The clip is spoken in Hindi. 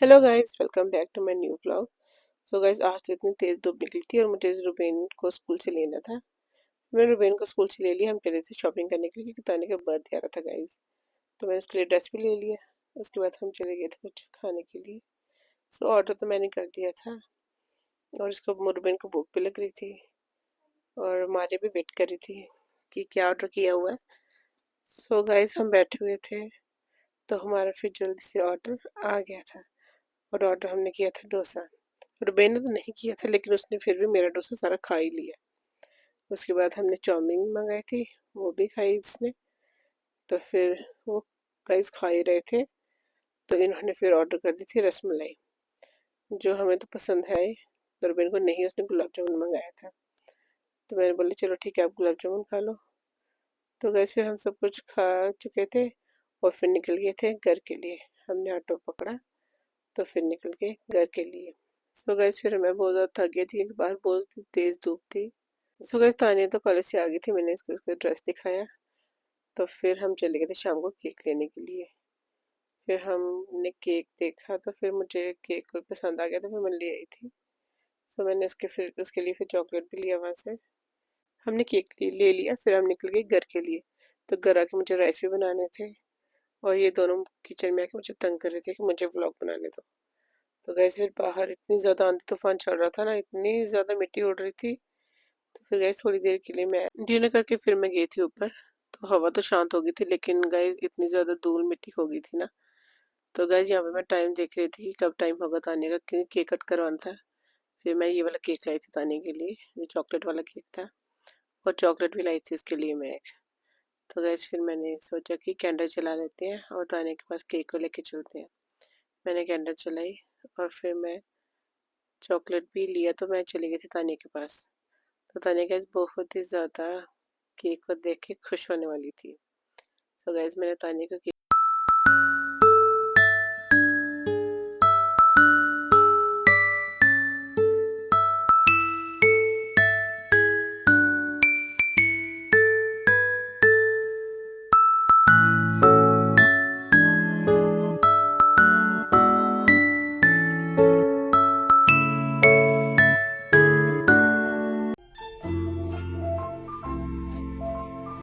Hello guys, welcome back to my new vlog. So guys, आज तो इतनी तेज़ धूप निकली थी और मुझे रुबेन को स्कूल से लेना था। मैंने रुबेन को स्कूल से ले लिया। हम चले थे शॉपिंग करने के लिए क्योंकि ताने का बर्थडे आ रहा था गाइस। तो मैंने उसके लिए ड्रेस भी ले लिया। उसके बाद हम चले गए थे कुछ खाने के लिए। सो ऑर्डर तो मैंने कर दिया था और इसको रुबेन को भूख भी लग रही थी और मारिया भी वेट कर रही थी कि क्या ऑर्डर किया हुआ है। सो गाइस, हम बैठे हुए थे तो हमारा फिर जल्दी से ऑर्डर आ गया था और ऑर्डर हमने किया था डोसा। रुबेन ने तो नहीं किया था लेकिन उसने फिर भी मेरा डोसा सारा खा ही लिया। उसके बाद हमने चाउमीन मंगाई थी, वो भी खाई इसने। तो फिर वो गाइस खा ही रहे थे तो इन्होंने फिर ऑर्डर कर दी थी रसमलाई, जो हमें तो पसंद है। तो रुबेन को नहीं, उसने गुलाब जामुन मंगाया था। तो मैंने बोला चलो ठीक है, आप गुलाब जामुन खा लो। तो गाइस फिर हम सब कुछ खा चुके थे और फिर निकल गए थे घर के लिए। हमने ऑटो पकड़ा तो फिर निकल गए घर के लिए। सो गाइस फिर मैं बहुत ज़्यादा थक गई थी क्योंकि बाहर बहुत तेज़ धूप थी। सो गाइस तानिया तो कॉलेज से आ गई थी, मैंने इसको इसका ड्रेस दिखाया। तो फिर हम चले गए थे शाम को केक लेने के लिए। फिर हमने केक देखा तो फिर मुझे केक कोई पसंद आ गया तो फिर मैं ले आई थी। सो मैंने उसके लिए फिर चॉकलेट भी लिया वहाँ से। हमने केक ले लिया, फिर हम निकल गए घर के लिए। तो घर आके मुझे राइस भी बनाने थे और ये दोनों किचन में आके मुझे तंग कर रहे थे कि मुझे व्लॉग बनाने दो। तो गैस फिर बाहर इतनी ज़्यादा आंधी तूफान चल रहा था ना, इतनी ज़्यादा मिट्टी उड़ रही थी। तो फिर गैस थोड़ी देर के लिए मैं डिनर करके फिर मैं गई थी ऊपर। तो हवा तो शांत हो गई थी लेकिन गैस इतनी ज़्यादा धूल मिट्टी हो गई थी ना। तो गैस यहाँ पे मैं टाइम देख रही थी कि कब टाइम होगा ताने का, क्योंकि केक कट करवाना था। फिर मैं ये वाला केक लाई थी ताने के लिए, ये चॉकलेट वाला केक था और चॉकलेट भी लाई थी उसके लिए मैं एक। तो गैस फिर मैंने सोचा कि कैंडल चला लेते हैं और ताने के पास केक को लेके चलते हैं। मैंने कैंडल चलाई और फिर मैं चॉकलेट भी लिया तो मैं चली गई थी तानिया के पास। तो तानिया गैस बहुत ही ज़्यादा केक को देख के खुश होने वाली थी। तो गैस मैंने तानिया को